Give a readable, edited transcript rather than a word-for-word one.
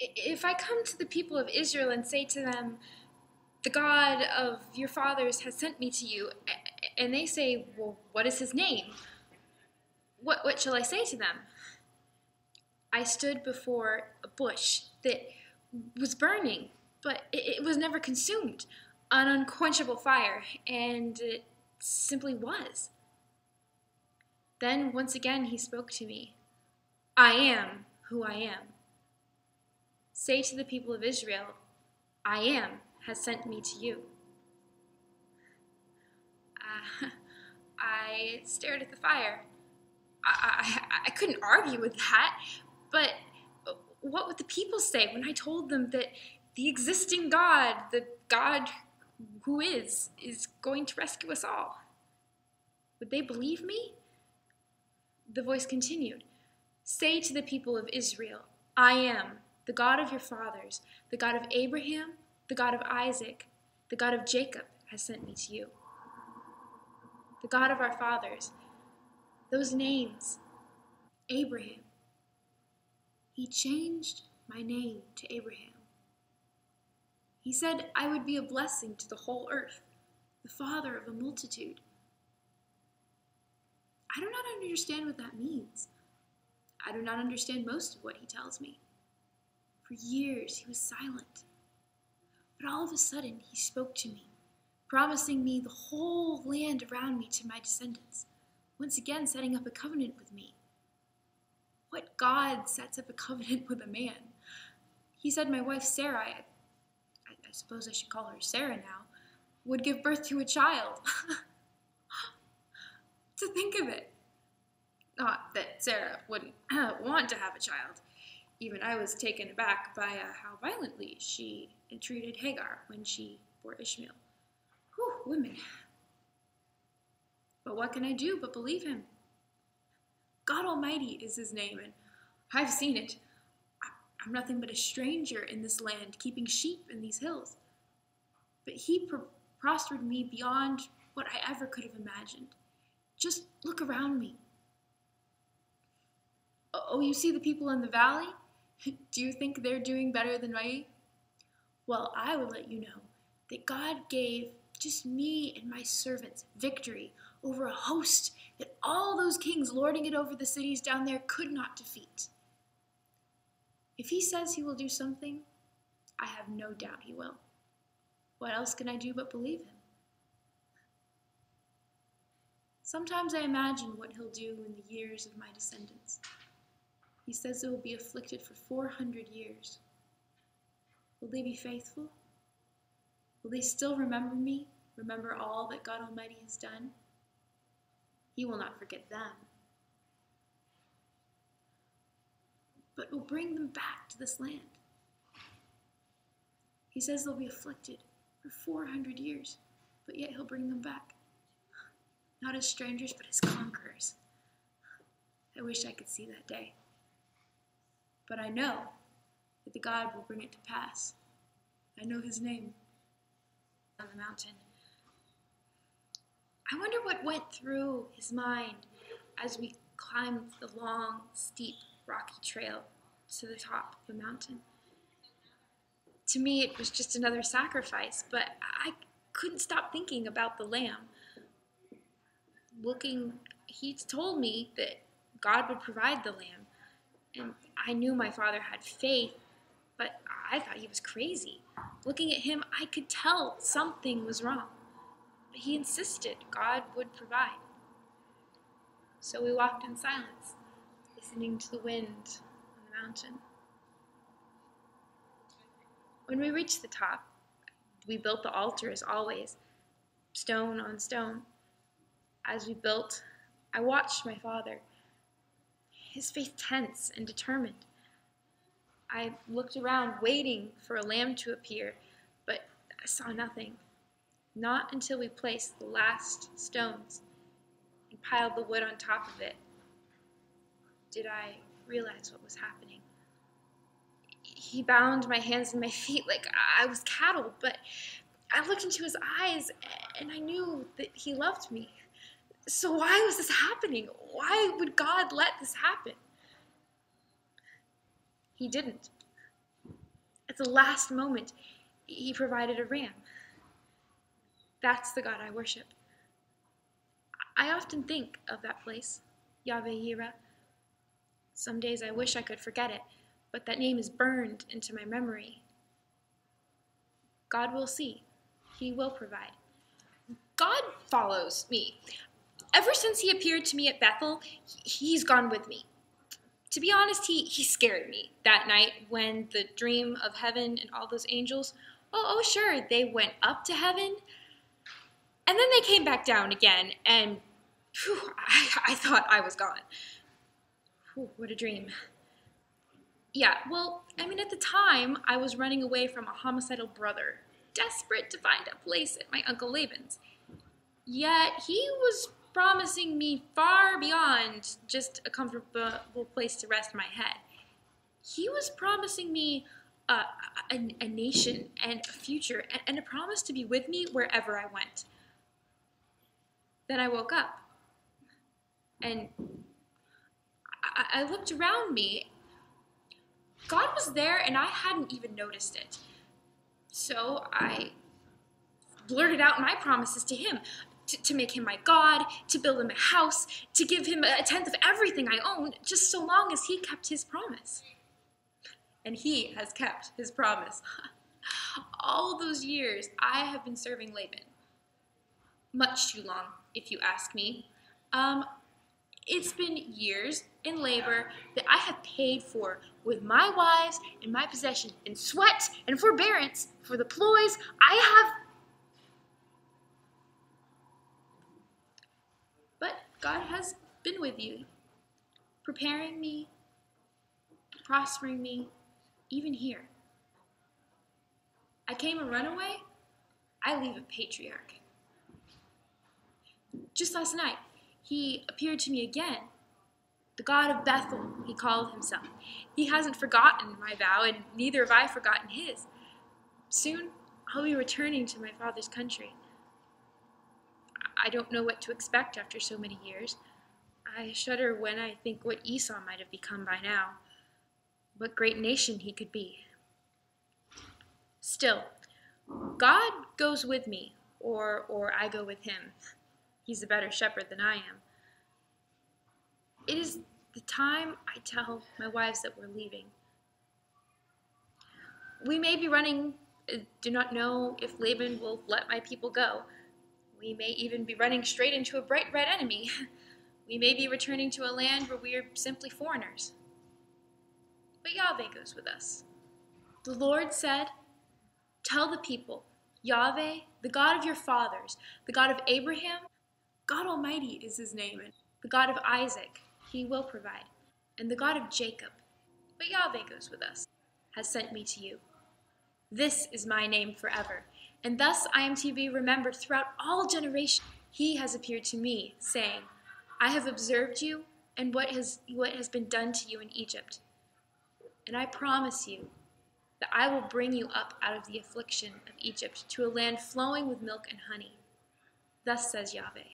If I come to the people of Israel and say to them, the God of your fathers has sent me to you, and they say, well, what is his name? What shall I say to them? I stood before a bush that was burning, but it was never consumed, an unquenchable fire, and it simply was. Then once again he spoke to me. I am who I am. Say to the people of Israel, I am has sent me to you. I stared at the fire. I couldn't argue with that, but what would the people say when I told them that the existing God, the God who is going to rescue us all? Would they believe me? The voice continued, say to the people of Israel, I am the God of your fathers, the God of Abraham, the God of Isaac, the God of Jacob has sent me to you. The God of our fathers, those names, Abraham. He changed my name to Abraham. He said I would be a blessing to the whole earth, the father of a multitude. I do not understand what that means. I do not understand most of what he tells me. For years he was silent. But all of a sudden he spoke to me, promising me the whole land around me to my descendants, once again setting up a covenant with me. What God sets up a covenant with a man? He said my wife Sarah, I suppose I should call her Sarah now, would give birth to a child. To think of it. Not that Sarah wouldn't want to have a child. Even I was taken aback by how violently she entreated Hagar when she bore Ishmael. Whew, women. But what can I do but believe him? God Almighty is his name, and I've seen it. I'm nothing but a stranger in this land, keeping sheep in these hills. But he prospered me beyond what I ever could have imagined. Just look around me. Oh, you see the people in the valley? Do you think they're doing better than me? Well, I will let you know that God gave just me and my servants victory over a host that all those kings lording it over the cities down there could not defeat. If he says he will do something, I have no doubt he will. What else can I do but believe him? Sometimes I imagine what he'll do in the years of my descendants. He says they will be afflicted for 400 years. Will they be faithful? Will they still remember me, remember all that God Almighty has done? He will not forget them, but will bring them back to this land. He says they'll be afflicted for 400 years, but yet he'll bring them back. Not as strangers, but as conquerors. I wish I could see that day. But I know that the God will bring it to pass. I know his name. On the mountain. I wonder what went through his mind as we climbed the long, steep, rocky trail to the top of the mountain. To me, it was just another sacrifice, but I couldn't stop thinking about the lamb. He told me that God would provide the lamb, and I knew my father had faith, but I thought he was crazy. Looking at him, I could tell something was wrong, but he insisted God would provide. So we walked in silence, listening to the wind on the mountain. When we reached the top, we built the altar as always, stone on stone. As we built, I watched my father, his face tense and determined. I looked around, waiting for a lamb to appear, but I saw nothing. Not until we placed the last stones and piled the wood on top of it did I realize what was happening. He bound my hands and my feet like I was cattle, but I looked into his eyes and I knew that he loved me. So why was this happening? Why would God let this happen? He didn't. At the last moment, he provided a ram. That's the God I worship. I often think of that place, Yahweh Yireh. Some days I wish I could forget it, but that name is burned into my memory. God will see. He will provide. God follows me. Ever since he appeared to me at Bethel, he's gone with me. To be honest, he scared me that night when the dream of heaven and all those angels, sure, they went up to heaven, and then they came back down again, and I thought I was gone. What a dream. Yeah, well, at the time, I was running away from a homicidal brother, desperate to find a place at my Uncle Laban's. Yet he was promising me far beyond just a comfortable place to rest my head. He was promising me a nation and a future, and a promise to be with me wherever I went. Then I woke up, and I looked around me. God was there, and I hadn't even noticed it. So I blurted out my promises to him, to make him my God, to build him a house, to give him a tenth of everything I owned, just so long as he kept his promise. And he has kept his promise. All those years, I have been serving Laban. Much too long, if you ask me. It's been years in labor that I have paid for with my wives and my possession, in sweat and forbearance for the ploys I have. But God has been with you, preparing me, prospering me, even here. I came a runaway, I leave a patriarch. Just last night, he appeared to me again. The God of Bethel, he called himself. He hasn't forgotten my vow, and neither have I forgotten his. Soon, I'll be returning to my father's country. I don't know what to expect after so many years. I shudder when I think what Esau might have become by now, what great nation he could be. Still, God goes with me, or I go with him. He's a better shepherd than I am. It is the time I tell my wives that we're leaving. We may be running, do not know if Laban will let my people go. We may even be running straight into a bright red enemy. We may be returning to a land where we are simply foreigners. But Yahweh goes with us. The Lord said, tell the people, Yahweh, the God of your fathers, the God of Abraham, God Almighty is his name, and the God of Isaac, he will provide, and the God of Jacob, but Yahweh goes with us, has sent me to you. This is my name forever, and thus I am to be remembered throughout all generations. He has appeared to me, saying, I have observed you and what has been done to you in Egypt. And I promise you that I will bring you up out of the affliction of Egypt to a land flowing with milk and honey. Thus says Yahweh.